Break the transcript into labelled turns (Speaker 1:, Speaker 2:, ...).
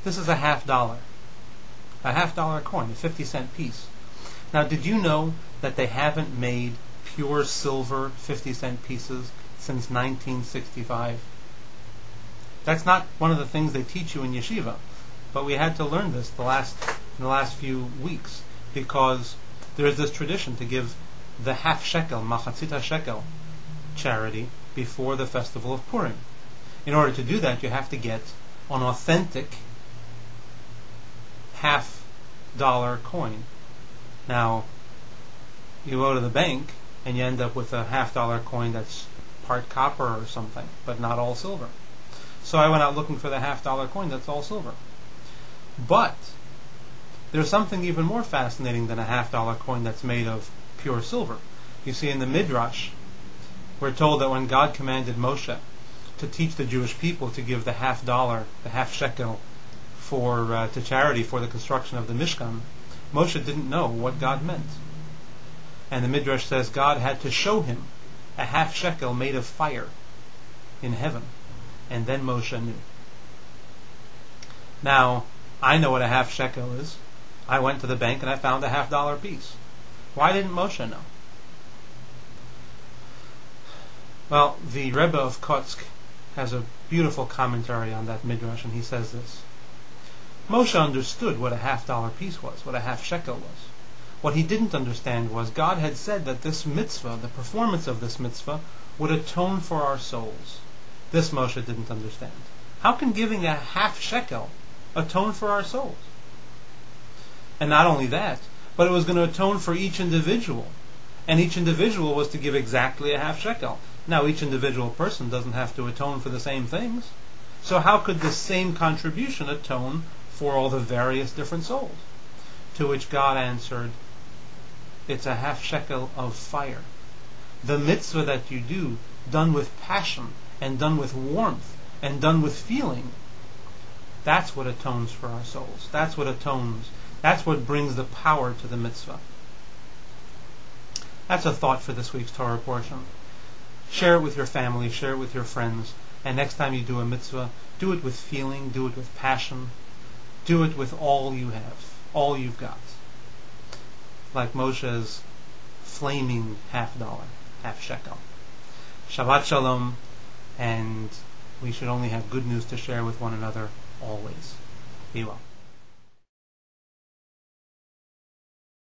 Speaker 1: This is a $50. A $50 coin, a 50-cent piece. Now, did you know that they haven't made pure silver 50-cent pieces since 1965? That's not one of the things they teach you in yeshiva, but we had to learn this in the last few weeks, because there is this tradition to give the half shekel, machatzita shekel, charity before the festival of Purim. In order to do that, you have to get an authentic $50 coin. Now, you go to the bank and you end up with a $50 coin that's part copper or something, but not all silver. So I went out looking for the $50 coin that's all silver. But there's something even more fascinating than a $50 coin that's made of pure silver. You see, in the Midrash, we're told that when God commanded Moshe to teach the Jewish people to give the $50, the half shekel, to charity for the construction of the Mishkan, Moshe didn't know what God meant. And the Midrash says God had to show him a half shekel made of fire in heaven, and then Moshe knew. Now, I know what a half shekel is. I went to the bank and I found a $50 piece. Why didn't Moshe know? Well, the Rebbe of Kotsk has a beautiful commentary on that Midrash, and he says this. Moshe understood what a $50 piece was, what a half shekel was. What he didn't understand was God had said that this mitzvah, the performance of this mitzvah, would atone for our souls. This Moshe didn't understand. How can giving a half shekel atone for our souls? And not only that, but it was going to atone for each individual. And each individual was to give exactly a half shekel. Now, each individual person doesn't have to atone for the same things. So how could this same contribution atone for all the various different souls? To which God answered, it's a half shekel of fire. The mitzvah that you do, done with passion, and done with warmth, and done with feeling, that's what atones for our souls. That's what atones. That's what brings the power to the mitzvah. That's a thought for this week's Torah portion. Share it with your family, share it with your friends, and next time you do a mitzvah, do it with feeling, do it with passion, do it with all you have, all you've got. Like Moshe's flaming $50, half shekel. Shabbat shalom, and we should only have good news to share with one another always. Be well.